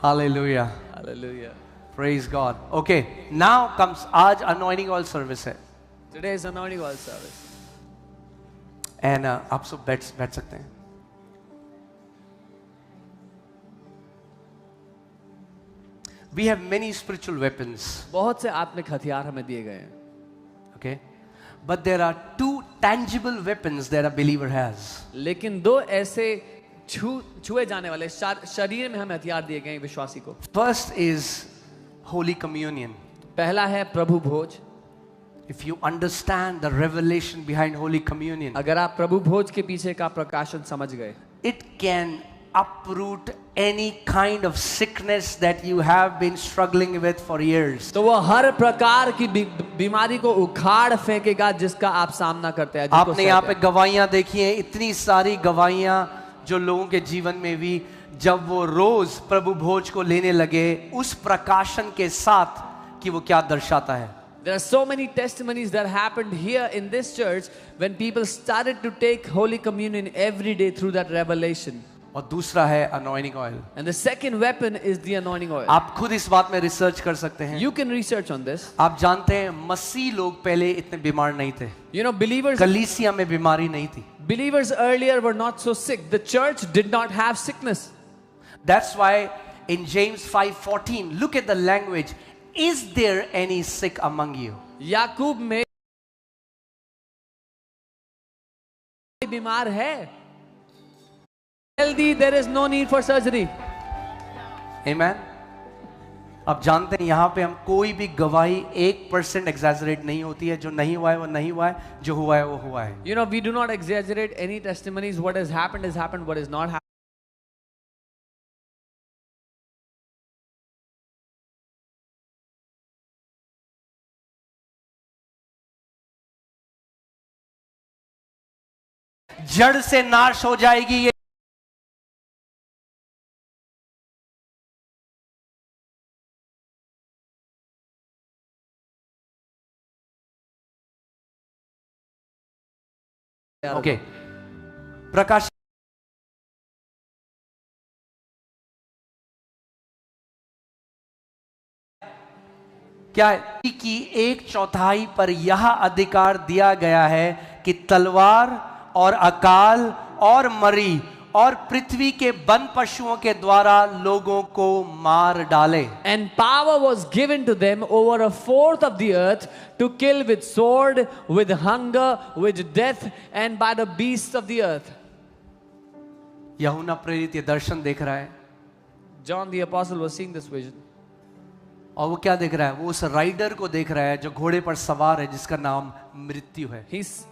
Hallelujah. Hallelujah. Praise God. Okay, now comes आज anointing oil service है. Today is anointing oil service. And आप सब बैठ सकते हैं. We have many spiritual weapons. बहुत से आत्मिक हथियार हमें दिए गए हैं. Okay, but there are two tangible weapons that a believer has. लेकिन दो ऐसे छुए जाने वाले शरीर में हमें हथियार दिए गए हैं विश्वासी को. First is Holy Communion. पहला है प्रभु भोज. If you understand the revelation behind Holy Communion, अगर आप प्रभु भोज के पीछे का प्रकाशन समझ गए, it can uproot any kind of sickness that you have been struggling with for years. तो वो हर प्रकार की बीमारी को उखाड़ फेंकेगा जिसका आप सामना करते हैं. आपने यहाँ पे गवाहियां देखी हैं, इतनी सारी गवाहियां जो लोगों के जीवन में भी जब वो रोज प्रभु भोज को लेने लगे उस प्रकाशन के साथ कि वो क्या दर्शाता है. There are so many testimonies that happened here in this church when people started to take Holy Communion every day through that revelation. और दूसरा है anointing oil. And the second weapon is the anointing oil. आप खुद इस बात में research कर सकते हैं. You can research on this. आप जानते हैं मसीह लोग पहले इतने बीमार नहीं थे. You know, कलीसिया में बीमारी नहीं थी. Believers earlier were not so sick. The church did not have sickness. That's why in James 5:14, look at the language. Is there any sick among you? याकूब में बीमार है. Healthy, there is no need for surgery. Amen. अब जानते हैं यहाँ पे हम कोई भी गवाही 1% exaggerate नहीं होती है. जो नहीं हुआ है वो नहीं हुआ है, जो हुआ है वो हुआ है. You know, we do not exaggerate any testimonies. What has happened has happened. What is not happened. जड़ से नाश हो जाएगी ये. ओके, प्रकाश क्या है कि 1/4 पर यह अधिकार दिया गया है कि तलवार और अकाल और मरी और पृथ्वी के वन पशुओं के द्वारा लोगों को मार डाले. And power was given to them over 1/4 of the earth to kill with sword, with hunger, with death, and by the beasts of the earth. यूहन्ना प्रेरित ये दर्शन देख रहा है. John the apostle was seeing this vision. और वो क्या देख रहा है? वो उस राइडर को देख रहा है जो घोड़े पर सवार है जिसका नाम मृत्यु है.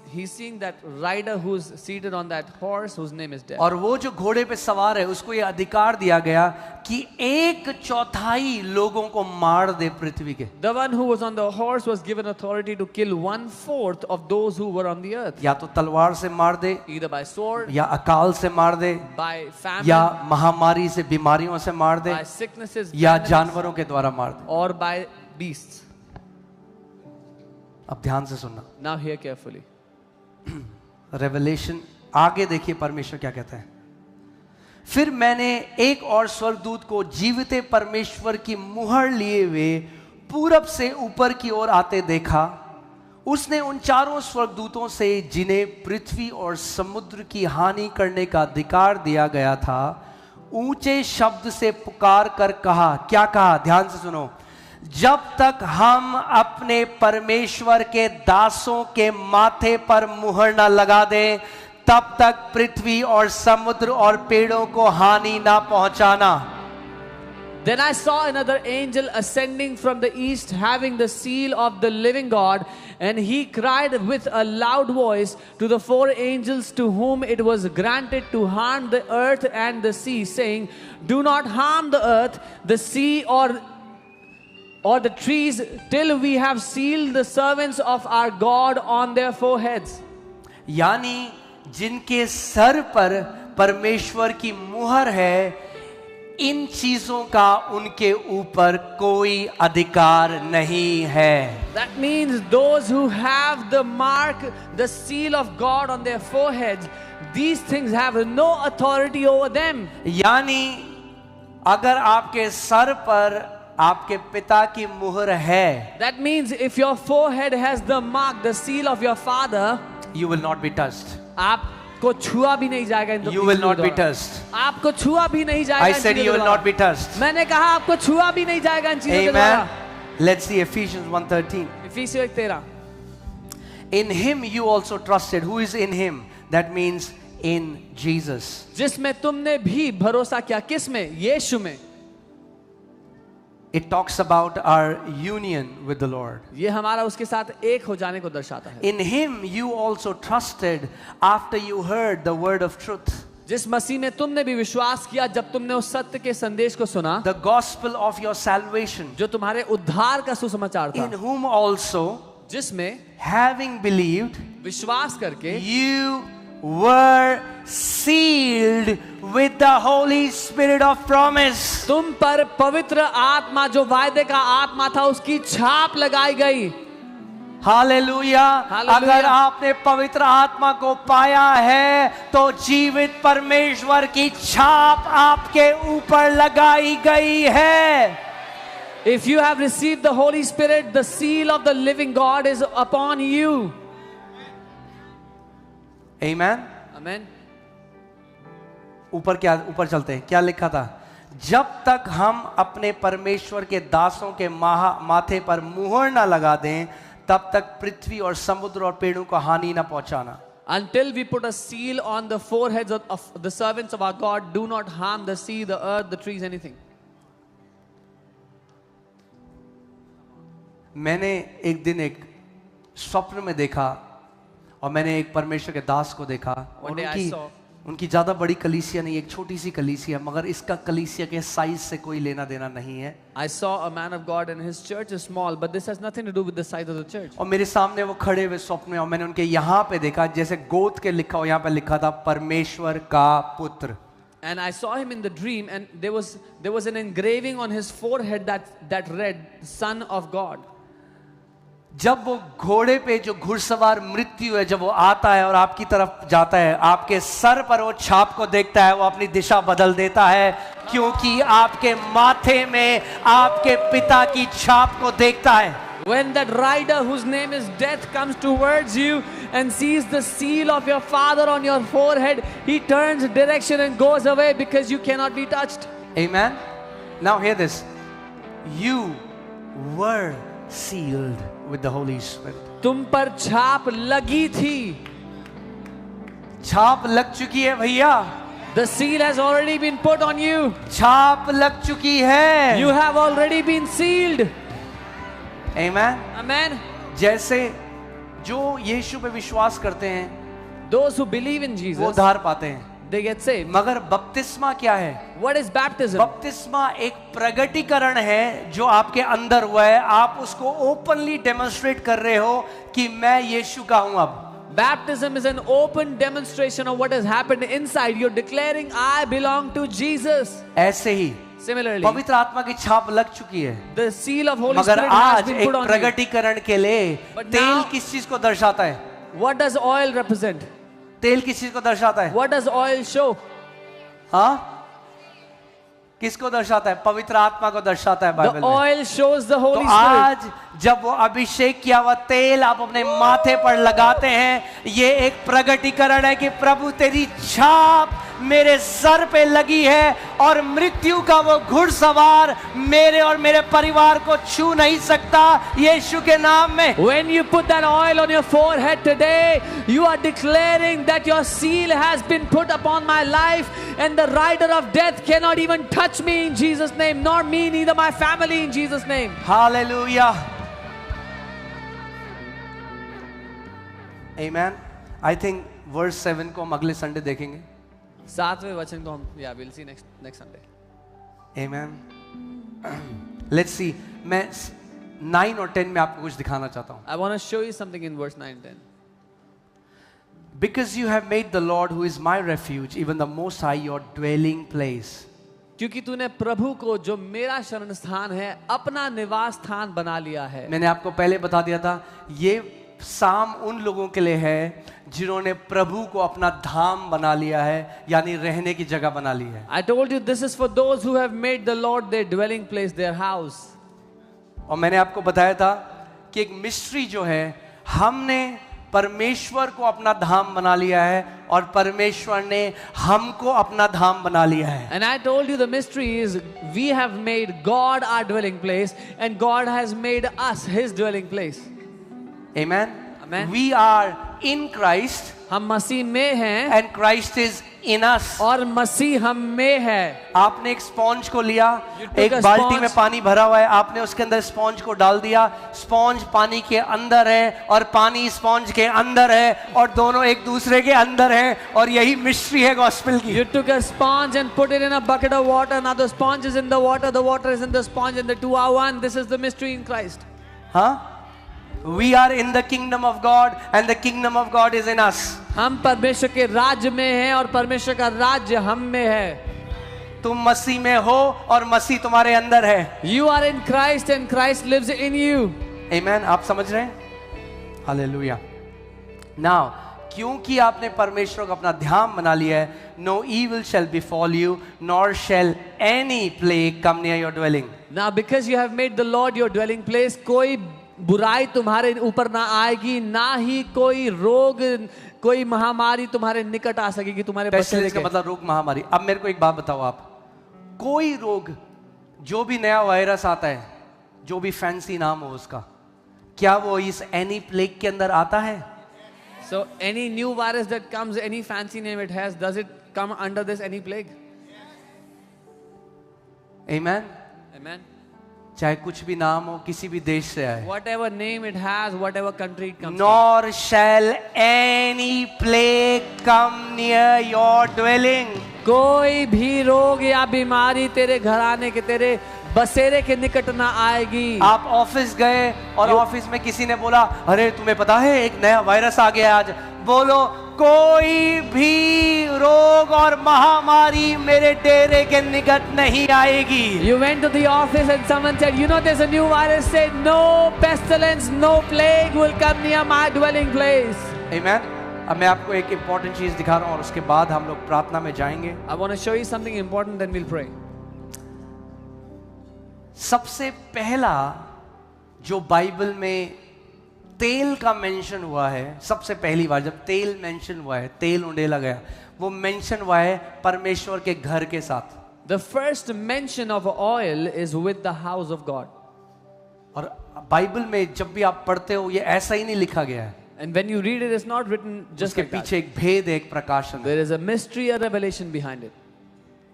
He's seeing that rider who's seated on that horse whose name is death. और वो जो घोड़े पे सवार है उसको ये अधिकार दिया गया कि 1/4 लोगों को मार दे पृथ्वी के. The one who was on the horse was given authority to kill 1/4 of those who were on the earth. या तो तलवार से मार दे, Either by sword, या अकाल से मार दे, by famine, या महामारी से बीमारियों से मार दे, by sicknesses, या famines, जानवरों के द्वारा मार दे. or by beasts. अब ध्यान से सुनना. Now hear carefully. रेवलेशन आगे देखिए परमेश्वर क्या कहता है. फिर मैंने एक और स्वर्गदूत को जीविते परमेश्वर की मुहर लिए हुए पूरब से ऊपर की ओर आते देखा. उसने उन चारों स्वर्गदूतों से जिन्हें पृथ्वी और समुद्र की हानि करने का अधिकार दिया गया था ऊंचे शब्द से पुकार कर कहा. क्या कहा? ध्यान से सुनो. जब तक हम अपने परमेश्वर के दासों के माथे पर मुहर न लगा दें तब तक पृथ्वी और समुद्र और पेड़ों को हानि ना पहुंचाना. Then I saw another angel ascending from the east, having the seal of the living God, and he cried with a loud voice to the 4 angels to whom it was granted to harm the earth and the sea, saying, do not harm the earth, the sea, or the trees, till we have sealed the servants of our God on their foreheads. यानी जिनके sir पर परमेश्वर की मुहर है इन चीजों का उनके ऊपर कोई अधिकार नहीं है. That means those who have the mark, the seal of God on their foreheads, these things have no authority over them. यानी अगर आपके सर पर आपके पिता की मुहर है, That means if your forehead has the mark, the seal of your father, you will not be touched. आपको छुआ भी नहीं जाएगा इन You will not be द्वारा। touched. आपको छुआ भी नहीं जाएगा I इन said चीजों you will द्वारा। not be touched. मैंने कहा आपको छुआ भी नहीं जाएगा इन चीजों के द्वारा। Amen. Let's see Ephesians 1:13. इफिसियों 1:13। In him you also trusted. Who is in him? That means in Jesus. जिसमें तुमने भी भरोसा किया, किस में? यीशु में। It talks about our union with the Lord. ये हमारा उसके साथ एक हो जाने को दर्शाता है। In him you also trusted after you heard the word of truth. जिस मसीह में तुमने भी विश्वास किया जब तुमने उस सत्य के संदेश को सुना, The gospel of your salvation. जो तुम्हारे उद्धार का सुसमाचार In था, whom also, जिसमें having believed, विश्वास करके you were sealed with the Holy Spirit of promise. तुम पर पवित्र आत्मा जो वायदे का आत्मा था उसकी छाप लगाई गई। हालेलुया। हालेलुया। अगर आपने पवित्र आत्मा को पाया है तो जीवित परमेश्वर की छाप आपके ऊपर लगाई गई है। If you have received the Holy Spirit, the seal of the living God is upon you. Amen. Amen. ऊपर चलते हैं, क्या लिखा था? जब तक हम अपने परमेश्वर के दासों के माथे पर मुहर ना लगा दें, तब तक पृथ्वी और समुद्र और पेड़ों को हानि ना पहुंचाना। Until we put a seal on the foreheads of the servants of our God, do not harm the sea, the earth, the trees, anything. मैंने एक दिन एक स्वप्न में देखा और मैंने एक परमेश्वर के दास को देखा और One day I saw. उनकी ज्यादा बड़ी कलीसिया नहीं, एक छोटी सी कलीसिया, मगर इसका कलीसिया के साइज से कोई लेना देना नहीं है। I saw a man of God and his church is small, but this has nothing to do with the size of the church. और मेरे सामने वो खड़े हुए स्वप्न में, और मैंने उनके यहाँ पे देखा, जैसे गोद के लिखा हो, यहाँ पे लिखा था परमेश्वर का पुत्र। And I saw him in the dream, and there was an engraving on his forehead that read, Son of God. जब वो घोड़े पे जो घुड़सवार मृत्यु है, जब वो आता है और आपकी तरफ जाता है, आपके सर पर वो छाप को देखता है, वो अपनी दिशा बदल देता है, क्योंकि आपके माथे में आपके पिता की छाप को देखता है। When that rider whose name is death comes towards you and sees the seal of your father on your forehead, he turns direction and goes away because you cannot be touched. Amen. Now hear this. You were sealed with the Holy Spirit. तुम पर छाप लगी थी। छाप लग चुकी है भैया। The seal has already been put on you. छाप लग चुकी है। You have already been sealed. Amen. Amen. जैसे जो यीशु पे विश्वास करते हैं, Those who believe in वो Jesus, उद्धार पाते हैं, they get saved. मगर बपतिस्मा क्या है? What is baptism? बपतिस्मा एक प्रगटीकरण है जो आपके अंदर हुआ है। आप उसको ओपनली डेमोन्स्ट्रेट कर रहे हो कि मैं यीशु का हूं। अब Baptism is an open demonstration of what has happened inside. You're declaring, I belong to Jesus. ऐसे ही Similarly, पवित्र आत्मा की छाप लग चुकी है, the seal of Holy मगर Spirit has आज been एक put on you. प्रगटीकरण के लिए But तेल now- किस चीज को दर्शाता है? What does oil represent? तेल किस चीज को दर्शाता है? What does oil show? हाँ, किसको दर्शाता है? पवित्र आत्मा को दर्शाता है The बाइबल में। oil shows the तो Holy Spirit. आज जब वो अभिषेक किया हुआ तेल आप अपने माथे पर लगाते हैं, ये एक प्रगटीकरण है कि प्रभु तेरी छाप मेरे सर पे लगी है और मृत्यु का वो घुड़सवार मेरे और मेरे परिवार को छू नहीं सकता, यीशु के नाम में। When you put that oil on your forehead today, you are declaring that your seal has been put upon my life, and the rider of death cannot even touch me in Jesus' name, nor me, neither my family in Jesus' name. Hallelujah, amen. I think verse 7 को हम अगले Sunday देखेंगे। 7वें वचन को हम we'll see next Sunday. Amen. Let's see. मैं 9 और 10 में आपको कुछ दिखाना चाहता हूँ। I want to show you something in verse 9 and 10. Because you have made the Lord, who is my refuge, even the Most High, your dwelling place. क्योंकि तूने प्रभु को जो मेरा शरण स्थान है अपना निवास स्थान बना लिया है। मैंने आपको पहले बता दिया था, ये साम उन लोगों के लिए है जिन्होंने प्रभु को अपना धाम बना लिया है, यानी रहने की जगह बना ली है। I told you this is for those who have made the Lord their dwelling place, their house. और मैंने आपको बताया था कि एक मिस्ट्री जो है, हमने परमेश्वर को अपना धाम बना लिया है और परमेश्वर ने हमको अपना धाम बना लिया है। And I told you the mystery is we have made God our dwelling place and God has made us his dwelling place. Amen. Amen. We are in Christ हम मसीह में हैं and Christ is in us. और मसीह हम में है। आपने एक sponge को लिया, You took एक a बाल्टी sponge. में पानी भरा हुआ है, आपने उसके अंदर स्पॉन्ज को डाल दिया, स्पॉन्ज पानी के अंदर है और पानी स्पॉन्ज के अंदर है और दोनों एक दूसरे के अंदर है, और यही मिस्ट्री है गॉस्पेल की। You took a sponge and put it in a bucket of water. Now the sponge is in the water is in the sponge, and the two are one. This is the mystery in Christ. हाँ, we are in the kingdom of God and the kingdom of God is in us. हम परमेश्वर के राज्य में हैं और परमेश्वर का राज्य हम में है। तुम मसीह में हो और मसीह तुम्हारे अंदर है। You are in Christ and Christ lives in you. Amen. आप समझ रहे हैं? हालेलुया। Now, क्योंकि आपने परमेश्वर को अपना ध्यान बना लिया है, no evil shall befall you, nor shall any plague come near your dwelling. Now because you have made the Lord your dwelling place, कोई बुराई तुम्हारे ऊपर ना आएगी, ना ही कोई रोग, कोई महामारी तुम्हारे निकट आ सकेगी तुम्हारे बचने का के। मतलब रोग महामारी। अब मेरे को एक बात बताओ, आप कोई रोग, जो भी नया वायरस आता है, जो भी फैंसी नाम हो उसका, क्या वो इस एनी प्लेग के अंदर आता है? So any new virus that comes, any fancy name it has, does it come under this any plague? Amen. Amen. चाहे कुछ भी नाम हो, किसी भी देश से आए। Whatever name it has, whatever country it comes from. Nor shall any plague come near your dwelling. कोई भी रोग या बीमारी तेरे घराने के, तेरे बसेरे के निकट ना आएगी। आप ऑफिस गए और ऑफिस में किसी ने बोला, अरे तुम्हें पता है एक नया वायरस आ गया आज, बोलो कोई भी रोग और महामारी मेरे डेरे के निकट नहीं आएगी। You went to the office and someone said, you know there's a new virus. Say no pestilence, no plague will come near my dwelling place. Amen. अब मैं आपको एक इंपॉर्टेंट चीज दिखा रहा हूं और उसके बाद हम लोग प्रार्थना में जाएंगे। I want to show you something important, then we'll pray. सबसे पहला जो बाइबल में तेल का मेंशन हुआ है, सबसे पहली बार जब तेल मेंशन हुआ है, तेल उंडेला गया, वो मेंशन हुआ है परमेश्वर के घर के साथ। The first mention of oil is with the house of God. और बाइबल में जब भी आप पढ़ते हो ये ऐसा ही नहीं लिखा गया है, And when you read it, it's not written just उसके like that. पीछे एक भेद है, एक प्रकाशन है। There is a mystery, a revelation behind it.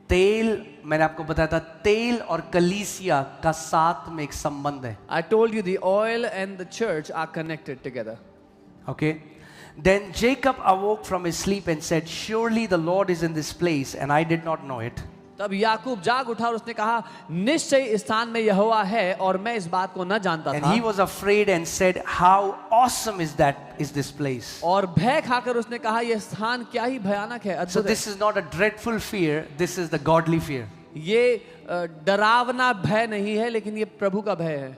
तेल, मैंने आपको बताया था, तेल और कलीसिया का साथ में एक संबंध है। I told you the oil and the church are connected together. Okay. Then Jacob awoke from his sleep and said, surely the Lord is in this place and I did not know it. तब याकूब जाग उठा और उसने कहा, निश्चय इस स्थान में यहोवा है और मैं इस बात को न जानता And था। he was afraid and said, how awesome is this place. और भय खाकर उसने कहा, यह स्थान क्या ही भयानक है, So अद्भुत है। this is not a dreadful fear, this is the godly fear. ये डरावना भय नहीं है, लेकिन ये प्रभु का भय है।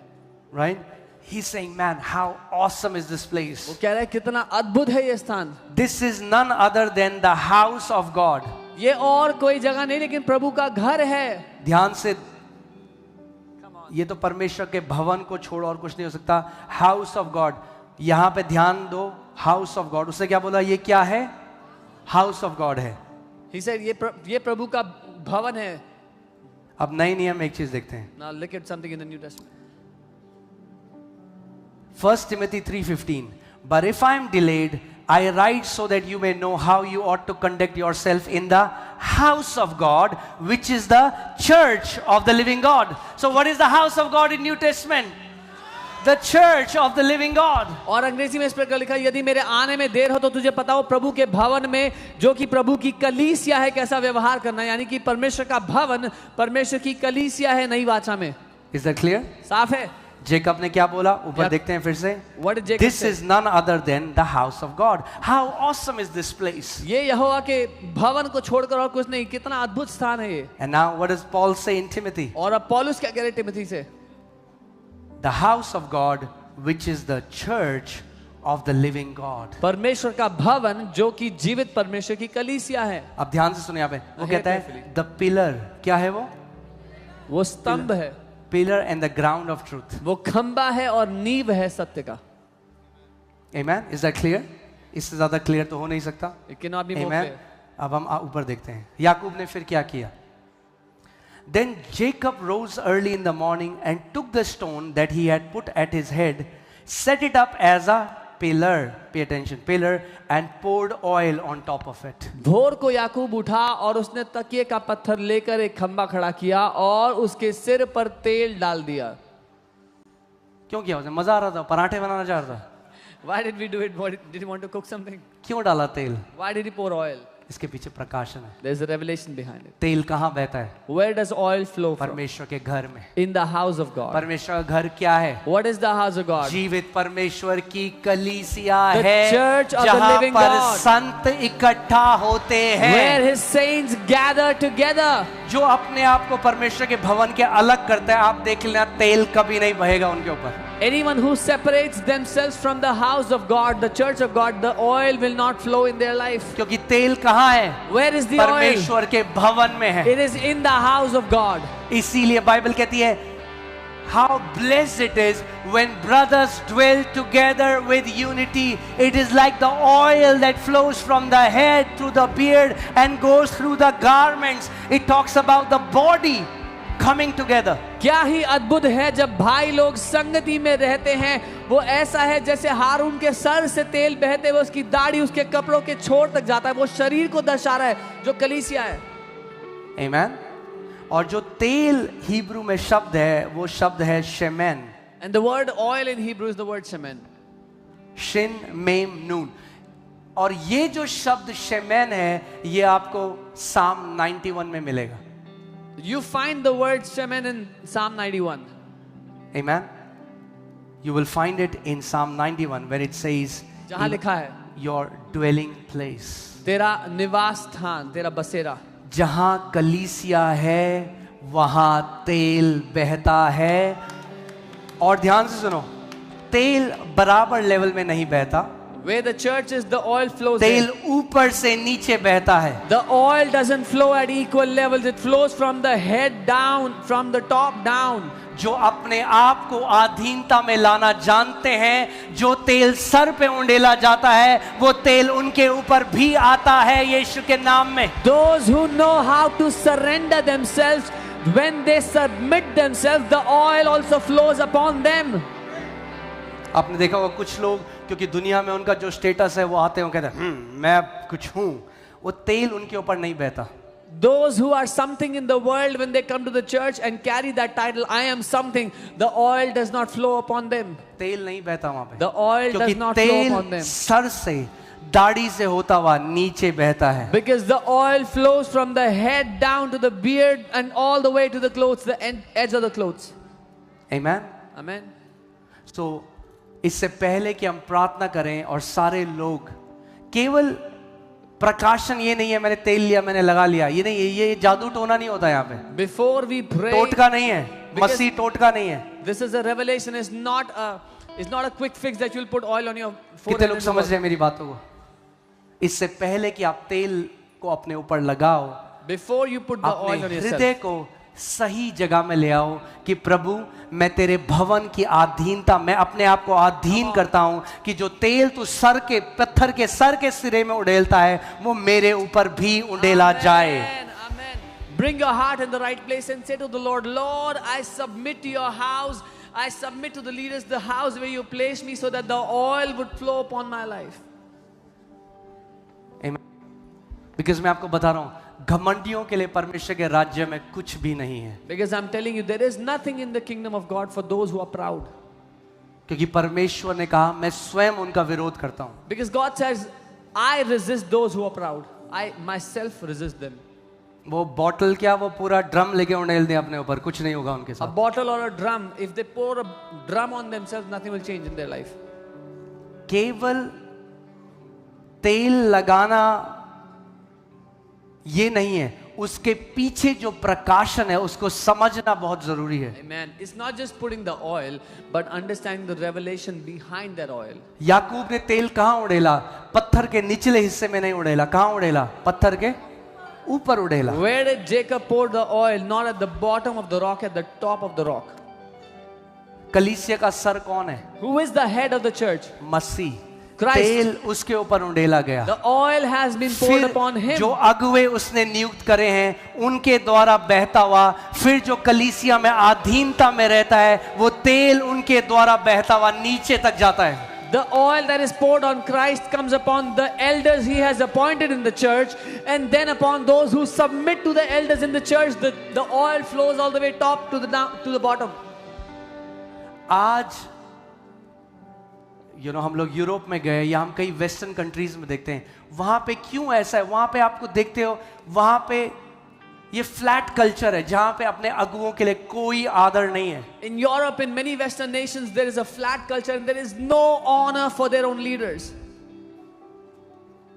Right? He's saying, man, how awesome is this वो place. कह रहा है कितना अद्भुत है ये स्थान। This is none other than the house of God. ये और कोई जगह नहीं, लेकिन प्रभु का घर है। ध्यान से, ये तो परमेश्वर के भवन को छोड़ और कुछ नहीं हो सकता। हाउस ऑफ गॉड, यहां पे ध्यान दो, हाउस ऑफ गॉड। उसने क्या बोला, ये क्या है? हाउस ऑफ गॉड है। He said, ये प्रभु का भवन है। अब नए नियम में एक चीज देखते हैं। Now look at something in the New Testament. 1 Timothy 3:15. But if I am delayed, I write so that you may know how you ought to conduct yourself in the house of God, which is the church of the living God. So what is the house of God in New Testament? The church of the living God. और अंग्रेजी में इस प्रकार लिखा, यदि मेरे आने में देर हो तो तुझे पता हो प्रभु के भवन में, जो कि प्रभु की कलीसिया है, कैसा व्यवहार करना है। यानी कि परमेश्वर का भवन परमेश्वर की कलीसिया है नई वाचा में। Is that clear? साफ है। जेकब ने क्या बोला? ऊपर देखते हैं फिर से। What did Jacob This say? is none other than the house of God. How awesome is this place? ये यहोवा के भवन को छोड़कर और कुछ नहीं, कितना अद्भुत स्थान है ये। And now what does Paul say in Timothy? और अब पौलुस क्या कह रहे टिमोथी से? The house of God, which is the church of the living God. परमेश्वर का भवन जो कि जीवित परमेश्वर की कलीसिया है। अब ध्यान से सुनिए यहाँ पे, वो Hear कहता है carefully. द पिलर, क्या है वो स्तंभ है, pillar and the ground of truth. वो खंबा है और नींव है सत्य का। Amen? Is that clear? इससे ज्यादा क्लियर तो हो नहीं सकता. It cannot be more Amen? clear. अब हम ऊपर देखते हैं याकूब ने फिर क्या किया. Then Jacob rose early in the morning and took the stone that he had put at his head, set it up as a pillar, pay attention, pillar, and poured oil on top of it. भोर को याकूब उठा और उसने तकिए का पत्थर लेकर एक खंबा खड़ा किया और उसके सिर पर तेल डाल दिया। क्यों किया उसने? मजा आ रहा था, पराठे बनाना चाह रहा था. Why did we do it? Did he want to cook something? क्यों डाला तेल? Why did he pour oil? इसके पीछे प्रकाशन है. There's a revelation behind it. तेल कहाँ बहता है? Where does oil flow from? परमेश्वर के घर में. In the house of God. परमेश्वर का घर क्या है? What is the house of God? जीवित परमेश्वर की कलीसिया The है, church of the जहाँ living पर God. संत इकट्ठा होते Where हैं. his saints gather together. जो अपने आप को परमेश्वर के भवन के अलग करता है, आप देख लेना तेल कभी नहीं बहेगा उनके ऊपर. Anyone who separates themselves from the house of God, the church of God, the oil will not flow in their life. क्योंकि तेल कहाँ है? Where is the oil? परमेश्वर के भवन में है. It is in the house of God. इसीलिए बाइबल कहती है, how blessed it is when brothers dwell together with unity. It is like the oil that flows from the head through the beard and goes through the garments. It talks about the body coming together. क्या ही अद्भुत है जब भाई लोग संगति में रहते हैं। वो ऐसा है जैसे हारून के सर से तेल बहते हुए उसकी दाढ़ी उसके कपड़ों के छोर तक जाता है। वो शरीर को दर्शा रहा है जो कलीसिया है। Amen. और जो तेल हिब्रू में शब्द है, वो शब्द है शेमेन. And the word oil in Hebrew is the word shemen. शिन मेम नून. और ये जो शब्द शेमेन है, ये आपको साम 91 में मिलेगा. You find the word shemen in Psalm 91. Amen. You will find it in Psalm 91 where it says, जहां लिखा है your dwelling place. तेरा निवास स्थान, तेरा बसेरा। जहां कलीसिया है वहां तेल बहता है. और ध्यान से सुनो, तेल बराबर लेवल में नहीं बहता. Where the church is, the oil flows तेल in. ऊपर से नीचे बहता है. The oil doesn't flow at equal levels. It flows from the head down, from the top down. जो अपने आप को अधीनता में लाना जानते हैं, जो तेल सर पे उंडेला जाता है, वो तेल उनके ऊपर भी आता है यीशु के नाम में. Those who know how to surrender themselves, when they submit themselves, the oil also flows upon them. आपने देखा होगा कुछ लोग, क्योंकि दुनिया में उनका जो स्टेटस है, वो आते हैं, कहते हैं मैं कुछ हूं, वो तेल उनके ऊपर नहीं बहता. Those who are something in the world, when they come to the church and carry that title, I am something, the oil does not flow upon them. तेल नहीं बहता वहां पे. The oil क्योंकि does not flow upon तेल them. Sir से, दाढ़ी से होता हुआ नीचे बहता है. Because the oil flows from the head down to the beard and all the way to the clothes, the edge of the clothes. Amen. Amen. So इससे पहले कि हम प्रार्थना करें और सारे लोग, केवल प्रकाशन ये नहीं है मैंने तेल लिया मैंने लगा लिया, ये नहीं, ये जादू टोना नहीं होता यहाँ पे. Before we pray, टोटका नहीं है, Because- मसीह टोटका नहीं है. this is a revelation. It's not a quick fix that you'll put oil on your कितने forehead. लोग and समझ work. रहे हैं मेरी बातों को? इससे पहले कि आप तेल को अपने ऊपर लगाओ, Before you put the अपने oil on yourself, हृदय को सही जगह में ले आओ कि प्रभु मैं तेरे भवन की अधीनता, मैं अपने आप को अधीन करता हूं कि जो तेल तू सर के पत्थर के सर के सिरे में उड़ेलता है, वो मेरे ऊपर भी उड़ेला जाए. Amen. Amen. Bring your heart in the right place and say to the Lord, Lord, I submit to your house. I submit to the leaders, the house where you place me, so that the oil would flow upon my life. Amen. Because मैं आपको बता रहा हूं, घमंडियों के लिए परमेश्वर के राज्य में कुछ भी नहीं है. Because I'm telling you, there is nothing in the kingdom of God for those who are proud. क्योंकि परमेश्वर ने कहा मैं स्वयं उनका विरोध करता हूं. Because God says, I resist those who are proud. I myself resist them. वो बॉटल क्या, वो पूरा ड्रम लेके उड़ेल दे अपने ऊपर, कुछ नहीं होगा उनके A साथ. bottle or a drum, if they pour a drum on themselves, nothing will change in their life. केवल तेल लगाना ये नहीं है, उसके पीछे जो प्रकाशन है उसको समझना बहुत जरूरी है. Amen. It's not just putting the oil, but understanding the revelation behind that oil. याकूब ने तेल कहाँ उड़ेला? पत्थर के निचले हिस्से में नहीं उड़ेला. कहाँ उड़ेला? पत्थर के ऊपर उड़ेला. Where did Jacob pour the oil? Not at the bottom of the rock, at the top of the rock. कलीसिया का सर कौन है? Who is the head of the church? Masih. Christ. तेल उसके ऊपर उंडेला गया. The oil has been poured upon फिर him. जो अगुवे उसने नियुक्त करे हैं उनके द्वारा बहता हुआ, फिर जो कलीसिया में अधीनता में रहता है वो तेल उनके द्वारा बहता हुआ नीचे तक जाता है. The oil that is poured on Christ comes upon the elders he has appointed in the church, and then upon those who submit to the elders in the church, the oil flows all the way top to the bottom. आज हम लोग Europe में गए या हम कई western countries में देखते हैं, वहां पे क्यों ऐसा है? वहां पे आपको देखते हो, वहां पे ये फ्लैट कल्चर है जहां पे अपने अगुओं के लिए कोई आदर नहीं है. In Europe, in many Western nations, there is a flat culture and there is no honor for their own leaders.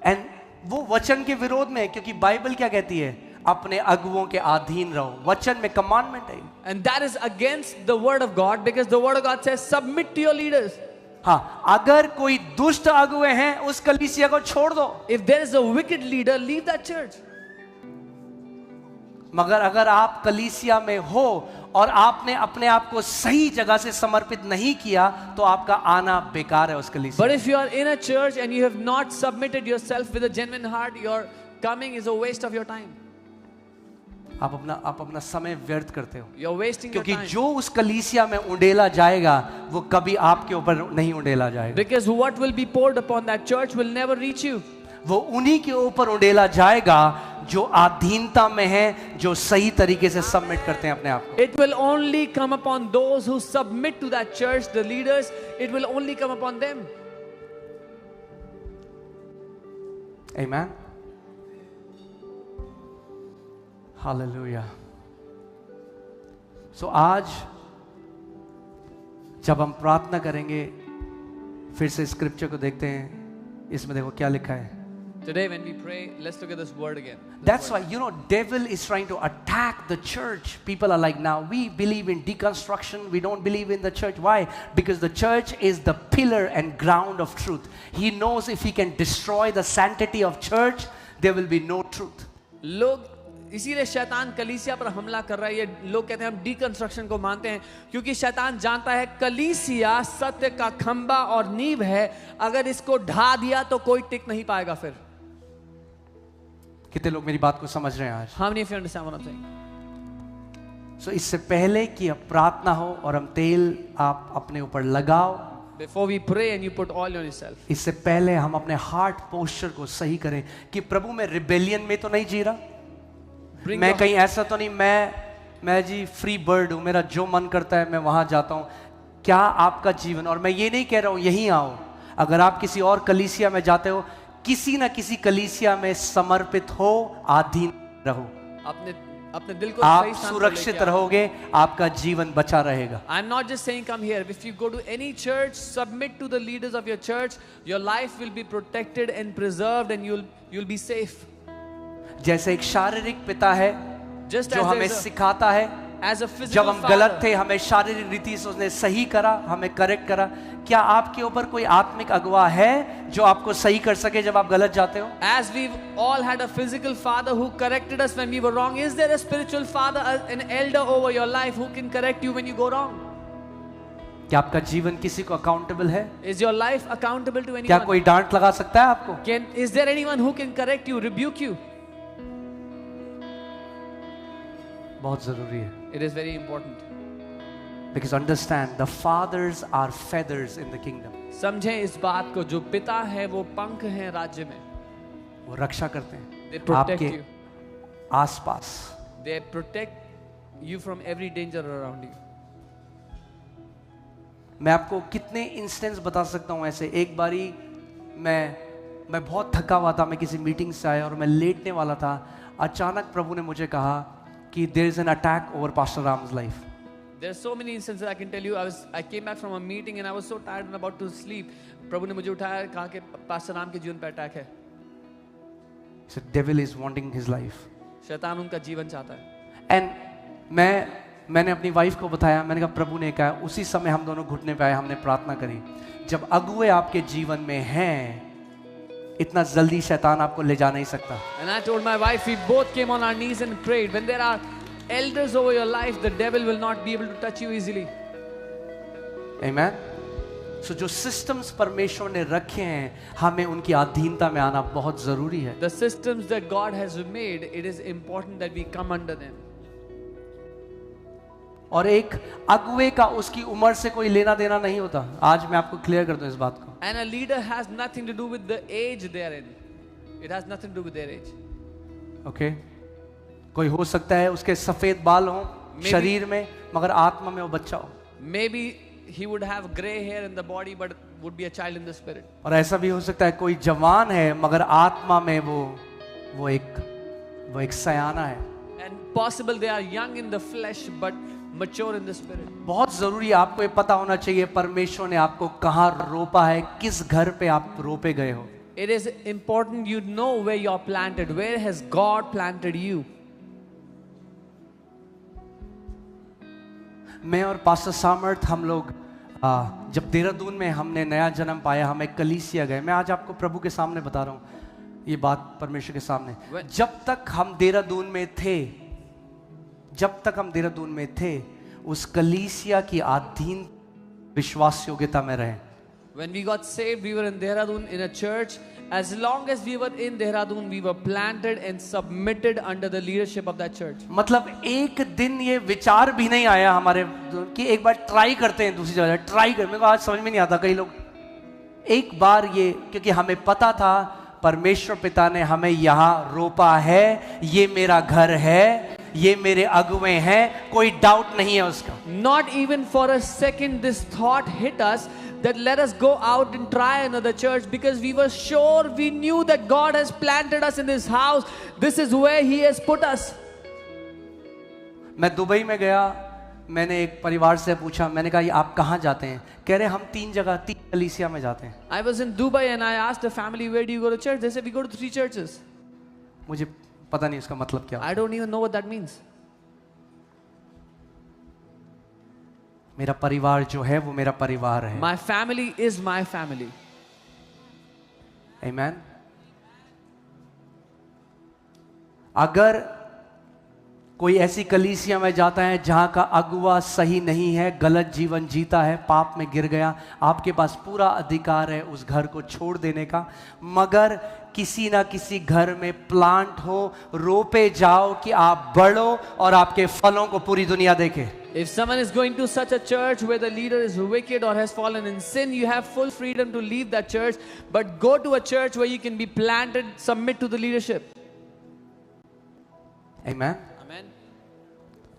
And वो वचन के विरोध में है, क्योंकि बाइबल क्या कहती है? अपने अगुओं के अधीन रहो. वचन में कमांडमेंट है. And that is against the word of God, because the word of God says submit to your leaders. हाँ, अगर कोई दुष्ट अगुए हैं उस कलीसिया को छोड़ दो. If there is a wicked leader, leave that church. मगर अगर आप कलीसिया में हो और आपने अपने आप को सही जगह से समर्पित नहीं किया तो आपका आना बेकार है उस कलीसिया. But if you are in a church and you have not submitted yourself with a genuine heart, your coming is a waste of your time. आप अपना समय व्यर्थ करते हो. You're wasting your क्योंकि time. जो उस कलीसिया में उंडेला जाएगा वो कभी आपके ऊपर नहीं उंडेला जाएगा. Because what will be poured upon that church will never reach you. वो उन्हीं के ऊपर उंडेला जाएगा जो अधीनता में है, जो सही तरीके से सबमिट करते हैं अपने आप को. It will only come upon those who submit to that church, the leaders. It will only come upon them. Amen. Hallelujah. So आज जब हम प्रार्थना करेंगे, फिर से स्क्रिप्चर को देखते हैं. इसमें देखो क्या लिखा है. Today when we pray, let's look at this word again. That's why, devil is trying to attack the church. People are like, now we believe in deconstruction, we don't believe in the church. Why? Because the church is the pillar and ground of truth. He knows if he can destroy the sanctity of church, there will be no truth. लोग इसीलिए शैतान कलीसिया पर हमला कर रहा है. ये लोग कहते हैं हम डिकंस्ट्रक्शन को मानते हैं, क्योंकि शैतान जानता है कलीसिया सत्य का खंबा और नींव है. अगर इसको ढा दिया तो कोई टिक नहीं पाएगा. फिर कितने लोग मेरी बात को समझ रहे हैं आज? How many of you understand what I'm saying? So इससे पहले कि अब प्रार्थना हो और हम तेल आप अपने ऊपर लगाओ, Before we pray and you put oil on yourself, इससे पहले हम अपने हार्ट पोस्चर को सही करें कि प्रभु मैं रिबेलियन में तो नहीं जी रहा. bring मैं your- कहीं ऐसा तो नहीं, मैं जी फ्री बर्ड हूं, मेरा जो मन करता है मैं वहां जाता हूं. क्या आपका जीवन, और मैं ये नहीं कह रहा हूं यहीं आओ, अगर आप किसी और कलीसिया में जाते हो, किसी ना किसी कलीसिया में समर्पित हो, अधीन रहो. अपने दिल को आप सही स्थान पर सुरक्षित लेके आओ. रहोगे, आपका जीवन बचा रहेगा. I'm not just saying come here. If you go to any church, submit to the leaders of your church, your life will be protected and preserved, and you'll be safe. जैसे एक शारीरिक पिता है Just जो as हमें there's a- सिखाता है, As a जब physical हम गलत father, थे हमें शारीरिक रीति से उसने सही करा, हमें करेक्ट करा. क्या आपके ऊपर कोई आत्मिक अगुवा है जो आपको सही कर सके जब आप गलत जाते हो? as we've all had a physical father who corrected us when we were wrong, is there a spiritual father, an elder over your life who can correct you when you go wrong? क्या आपका जीवन किसी को accountable है? Is your life accountable to क्या anyone? कोई डांट लगा सकता है आपको? Is there anyone who can correct you, rebuke you? बहुत जरूरी है. It is very important. Because understand, the fathers are feathers in the kingdom. समझें इस बात को, जो पिता है वो पंख हैं राज्य में. वो रक्षा करते They हैं protect आपके you. आसपास. They protect you from every danger around you. मैं आपको कितने इंस्टेंस बता सकता हूं ऐसे. एक बारी मैं बहुत थका हुआ था, मैं किसी मीटिंग से आया और मैं लेटने वाला था. अचानक प्रभु ने मुझे कहा कि there is an attack over pastor Ram's life. There are so many instances I can tell you. I came back from a meeting and I was so tired and about to sleep. प्रभु ने मुझे उठाया, कहा कि pastor Ram के जीवन पर attack है. So devil is wanting his life. शैतान उनका जीवन चाहता है. एंड मैंने अपनी वाइफ को बताया, मैंने कहा प्रभु ने कहा, उसी समय हम दोनों घुटने पे आए, हमने प्रार्थना करी. जब अगुए आपके जीवन में हैं, इतना जल्दी शैतान आपको ले जा नहीं सकता. And I told my wife, we both came on our knees and prayed. When there are elders over your life, the devil will not be able to touch you easily. Amen. So जो systems परमेश्वर ने रखे हैं, हमें उनकी अधीनता में आना बहुत जरूरी है. The systems that God has made, it is important that we come under them. और एक अगुए का उसकी उम्र से कोई लेना देना नहीं होता. आज मैं आपको क्लियर कर दूं इस बात को. And a leader has nothing to do with the age they are in. It has nothing to do with their age. Okay कोई हो सकता है उसके सफेद बाल हों शरीर में, मगर आत्मा में वो बच्चा हो. Maybe he would have gray hair in the body, but would be a child in the spirit. और ऐसा भी हो सकता है कोई जवान है, मगर आत्मा में वो एक सयाना है. And possible they are young in the flesh, but mature in the spirit. बहुत जरूरी है, आपको ये पता होना चाहिए परमेश्वर ने आपको कहाँ रोपा है, किस घर पे आप रोपे गए हो. It is important you know where you are planted. Where has God planted you? मैं और पास्टर सामर्थ हम लोग जब देहरादून में हमने नया जन्म पाया, हम एक कलीसिया गए. मैं आज आपको प्रभु के सामने बता रहा हूँ ये बात, परमेश्वर के सामने. जब तक हम देहरादून में थे उस कलीसिया की अधीन विश्वास योग्यता में रहे. When we got saved, we were in Dehradun in a church. As long as we were in Dehradun, we were planted and submitted under the leadership of that church. मतलब एक दिन ये विचार भी नहीं आया हमारे कि एक बार ट्राई करते हैं दूसरी जगह. ट्राई कर, मेरे को आज समझ में नहीं आता. कई लोग एक बार ये, क्योंकि हमें पता था परमेश्वर पिता ने हमें यहाँ रोपा है, ये मेरा घर है, ये मेरे अगुए हैं, कोई डाउट नहीं है उसका. Not even for a second this thought hit us that let us go out and try another church, because we were sure, we knew that God has planted us in this house. This is where He has put us. मैं Dubai में गया, मैंने एक परिवार से पूछा, मैंने कहा ये आप कहाँ जाते हैं? कह रहे हम 3 कलीसिया में जाते हैं. I was in Dubai and I asked the family, where do you go to church? They said we go to 3 churches. मुझे पता नहीं उसका मतलब क्या. I don't even know what that means. मेरा परिवार जो है वो मेरा परिवार है. My family is my family. Amen. अगर कोई ऐसी कलीसिया में जाता है जहां का अगुआ सही नहीं है, गलत जीवन जीता है, पाप में गिर गया, आपके पास पूरा अधिकार है उस घर को छोड़ देने का. मगर किसी ना किसी घर में प्लांट हो, रोपे जाओ कि आप बढ़ो और आपके फलों को पूरी दुनिया देखे. If someone is going to such a church where the leader is wicked or has fallen in sin, you have full freedom to leave that church, but go to a church where you can be planted, submit to the leadership. Amen. Amen.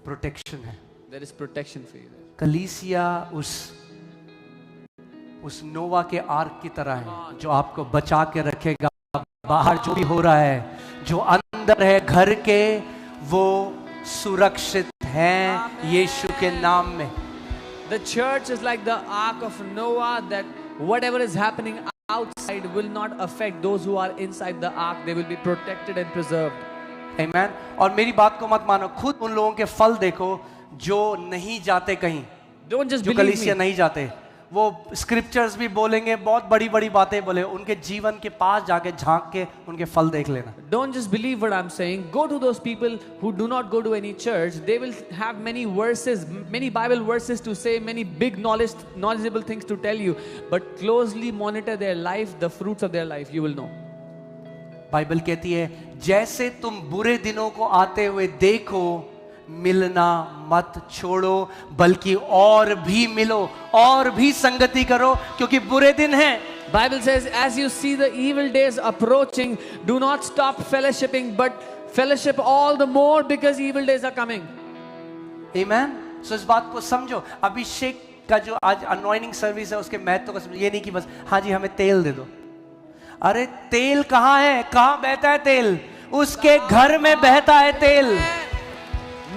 Protection है. There is protection for you there. कलीसिया उस नोवा के arc की तरह है जो आपको बचा के रखेगा. बाहर जो भी हो रहा है, जो अंदर है घर के, वो सुरक्षित हैं यीशु के नाम में. The church is like the ark of Noah, that whatever is happening outside will not affect those who are inside the ark. They will be protected and preserved. Amen. और मेरी बात को मत मानो, खुद उन लोगों के फल देखो जो नहीं जाते कहीं, Don't just जो believe कलीसिया me. नहीं जाते. वो स्क्रिप्चर्स भी बोलेंगे, बहुत बड़ी बड़ी बातें बोले, उनके जीवन के पास जाके झांक के उनके फल देख लेना. Don't just believe what I'm saying. Go to those people who do not go to any church. They will have many verses, many Bible verses to say, many big knowledgeable things to tell you. But closely monitor their life, the fruits of their life. You will know. Bible कहती है जैसे तुम बुरे दिनों को आते हुए देखो, मिलना मत छोड़ो, बल्कि और भी मिलो, और भी संगति करो, क्योंकि बुरे दिन हैं. Bible says, as you see the evil days approaching, do not stop fellowshipping, but fellowship all the more because evil days are coming. Amen. So इस बात को समझो. अभिषेक का जो आज अनॉइंटिंग सर्विस है उसके महत्व को समझो. ये नहीं कि बस हाँ जी हमें तेल दे दो. अरे तेल कहाँ है? कहाँ बहता है तेल? उसके घर में बहता है तेल.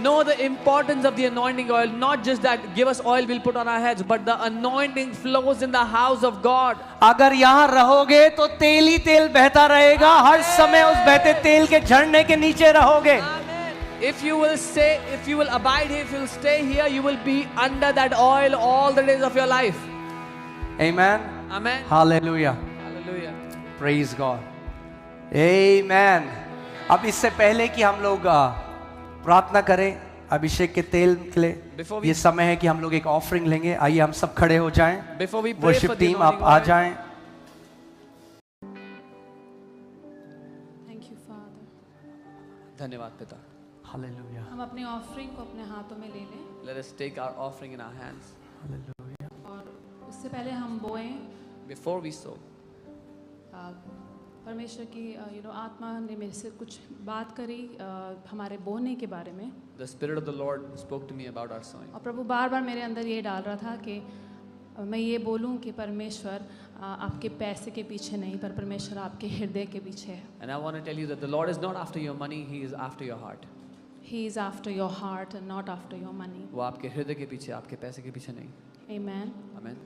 Know the importance of the anointing oil. Not just that, give us oil, we'll put on our heads, but the anointing flows in the house of God. अगर यहाँ रहोगे तो तेल ही तेल बहता रहेगा, हर समय उस बहते तेल के झरने के नीचे रहोगे. If you will stay, if you will abide here, if you will stay here, you will be under that oil all the days of your life. Amen. Amen. Hallelujah. Hallelujah. Praise God. Amen. अब इससे पहले कि हम लोग प्रार्थना करें अभिषेक के तेल के लिए, ये समय है कि हम लोग एक ऑफरिंग लेंगे. आइए हम सब खड़े हो जाएं. Before we pray worship for the team आप anointing आ oil. जाएं. Thank you father. धन्यवाद पिता. Hallelujah. हम अपने ऑफरिंग को अपने हाथों में ले लें Let us take our offering in our hands. Hallelujah. और उससे पहले हम बोएं. Before we sow, परमेश्वर की आत्मा ने मेरे से कुछ बात करी हमारे बोने के बारे में. the Spirit of the Lord spoke to me about our sowing. और प्रभु बार बार मेरे अंदर ये डाल रहा था कि मैं ये बोलूं कि परमेश्वर आपके पैसे के पीछे नहीं, पर परमेश्वर आपके हृदय के पीछे है. And I want to tell you that the Lord is not after your money, He is after your heart. He is after your heart and not after your money. वो आपके हृदय के पीछे, आपके पैसे के पीछे नहीं. Amen. Amen.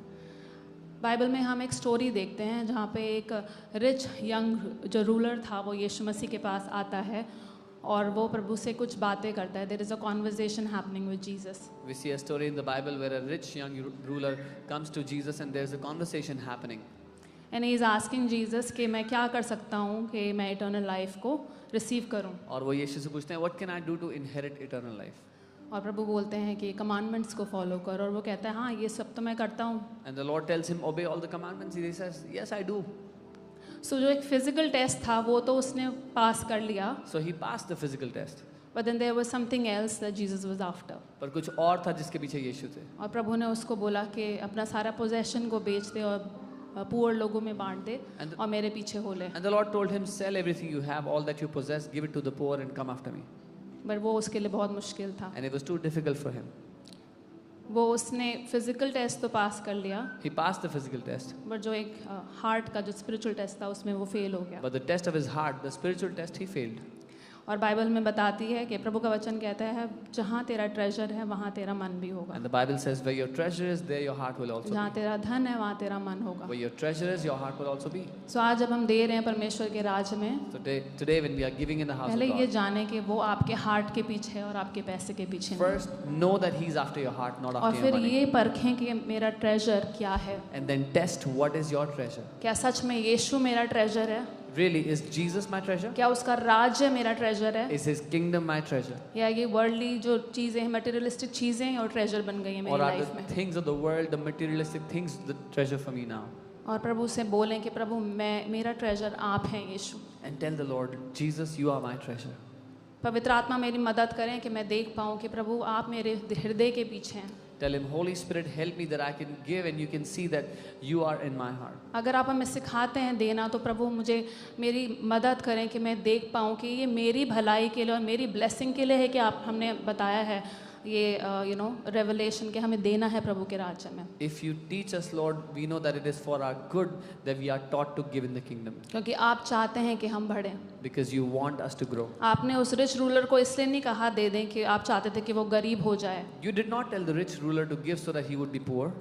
बाइबल में हम एक स्टोरी देखते हैं जहाँ पे एक रिच यंग जो रूलर था वो यीशु मसीह के पास आता है और वो प्रभु से कुछ बातें करता है. There is a conversation happening with Jesus. We see a story in the Bible where a rich young ruler comes to Jesus and there's a conversation happening. And he is asking Jesus कि मैं क्या कर सकता हूँ कि मैं eternal life को receive करूँ. और वो यीशु से पूछते हैं, What can I do to inherit eternal life? और प्रभु बोलते हैं कि कमांडमेंट्स को फॉलो कर, और वो कहता है हाँ ये सब तो मैं करता हूँ. And the Lord tells him, Obey all the commandments. He says, Yes, I do. सो जो एक फिजिकल टेस्ट था वो तो उसने पास कर लिया. So he passed the physical test. But then there was something else that Jesus was after. पर कुछ और था जिसके पीछे यीशु थे. और प्रभु ने उसको बोला कि अपना सारा पोजेशन को बेच दे और पुअर लोगों में बांट दे और मेरे पीछे हो ले. And the Lord told him, Sell everything you have, all that you possess, give it to the poor and come after me. But वो उसके लिए बहुत मुश्किल था. And it was too difficult for him. वो उसने फिजिकल टेस्ट तो पास कर लिया, He passed the physical test. But जो एक हार्ट का जो स्पिरिचुअल टेस्ट था उसमें वो फेल हो गया. But the test of his heart, the spiritual test, he failed. और बाइबल में बताती है कि प्रभु का वचन कहता है जहाँ तेरा ट्रेजर है वहाँ तेरा मन भी होगा. And the Bible says, Where your treasure is, there your heart will also जहाँ be. तेरा धन है वहाँ तेरा मन होगा. Where your treasure is, your heart will also be. सो आज जब हम दे रहे हैं परमेश्वर के राज में, So today when we are giving in the house पहले of ये God, जाने कि वो आपके हार्ट के पीछे है और आपके पैसे के पीछे नहीं. first know that He's after your heart, not और after your फिर money. ये परखें कि मेरा ट्रेजर क्या है. And then test what is your treasure. क्या सच में यीशु मेरा ट्रेजर है? Really, is Jesus my treasure? क्या उसका राज्य मेरा ट्रेजर है? Is His kingdom my treasure? या ये वर्ल्डली जो चीज़ें हैं, मटेरियलिस्टिक चीज़ें हैं और ट्रेजर बन गई हैं Or मेरी are लाइफ the में. things of the world, the materialistic things, the treasure for me now? और प्रभु से बोलें कि प्रभु मैं मेरा ट्रेजर आप हैं यीशु. And tell the Lord, Jesus, you are my treasure. पवित्र आत्मा मेरी मदद करें कि मैं देख पाऊँ कि प्रभु आप मेरे हृदय के पीछे हैं. Tell Him, Holy Spirit, help me that I can give and you can see that you are in my heart. अगर आप हमें सिखाते हैं देना तो प्रभु मुझे मेरी मदद करें कि मैं देख पाऊँ कि ये मेरी भलाई के लिए और मेरी ब्लेसिंग के लिए है कि आप हमने बताया है ये रेवलेशन कि हमें देना है प्रभु के राज्य में. If you teach us, Lord, we know that it is for our good that we are taught to give in the kingdom. क्योंकि आप चाहते हैं कि हम बढ़ें. Because you want us to grow. आपने उस रिच रूलर को इसलिए नहीं कहा दे दें कि आप चाहते थे कि वो गरीब हो जाए. You did not tell the rich ruler to give so that he would be poor.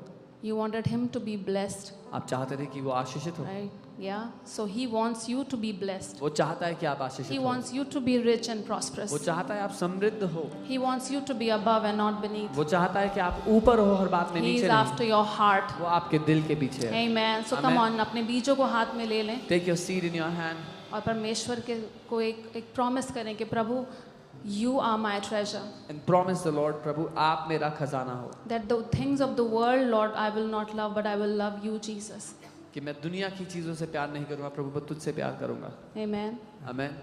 You wanted him to be blessed, आप चाहते थे कि वो आशीषित हो. right? Yeah. So he wants you to be blessed. वो चाहता है कि आप He आशीषित हो. wants you to be rich and prosperous. वो चाहता है आप समृद्ध हो. He wants you to be above and not beneath. वो चाहता है कि आप ऊपर हो, हर बात में He नीचे is नहीं. after your heart. वो आपके दिल के पीछे है. Amen. So come Amen. on, अपने बीजों को हाथ में ले लें Take your seed in your hand और परमेश्वर के को एक प्रॉमिस करें कि प्रभु you are my treasure. and promise the Lord, प्रभु आप मेरा खजाना हो. That the things of the world, Lord, I will not love, but I will love you, Jesus. कि मैं दुनिया की चीजों से प्यार नहीं करूंगा प्रभु, मैं तुझसे प्यार करूंगा. Amen. Amen.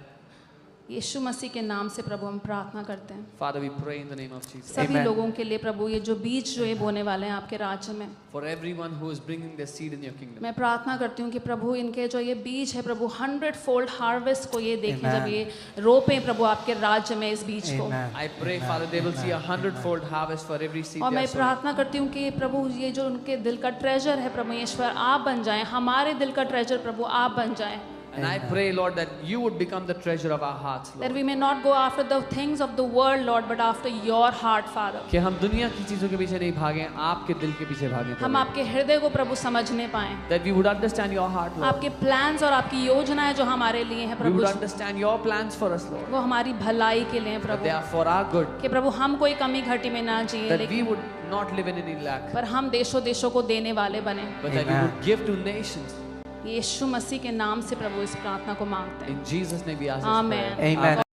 यीशु मसीह के नाम से प्रभु हम प्रार्थना करते हैं. Father, we pray in the name of Jesus. सभी Amen. लोगों के लिए प्रभु ये जो बीज जो ये बोने वाले हैं आपके राज्य में, For everyone who is bringing their seed in your kingdom. मैं प्रार्थना करती हूँ कि प्रभु इनके जो ये बीज है प्रभु 100-fold हार्वेस्ट को ये देखें Amen. जब ये रोपें प्रभु आपके राज्य में इस बीज को. Amen. I pray, Father, they will see 100-fold harvest for every seed और they मैं are sowing. प्रार्थना करती हूँ कि प्रभु ये जो उनके दिल का ट्रेजर है प्रभु ईश्वर आप बन जाएं, हमारे दिल का ट्रेजर प्रभु आप बन जाएं. And I pray, Lord, that you would become the treasure of our hearts, That Lord. we may not go after the things of the world, Lord, but after your heart, Father. कि हम दुनिया की चीजों के पीछे नहीं भागें, आपके दिल के पीछे भागें, हम प्रभु. आपके हृदय को प्रभु समझने पाएं, That we would understand your heart, Lord. आपके प्लान्स और आपकी योजनाएं जो हमारे लिए हैं We would Prabhu, understand your plans for us, Lord. वो हमारी भलाई के लिए हैं That they Prabhu, are for our good. कि प्रभु हम कोई कमी घटी में ना जिए, That we लेकिन would not live in any lack. पर हम देशों देशों को देने वाले बने। But that we Amen. would give to nations. यीशु मसीह के नाम से प्रभु इस प्रार्थना को मांगते हैं, In Jesus' name we ask this amen. prayer. Amen.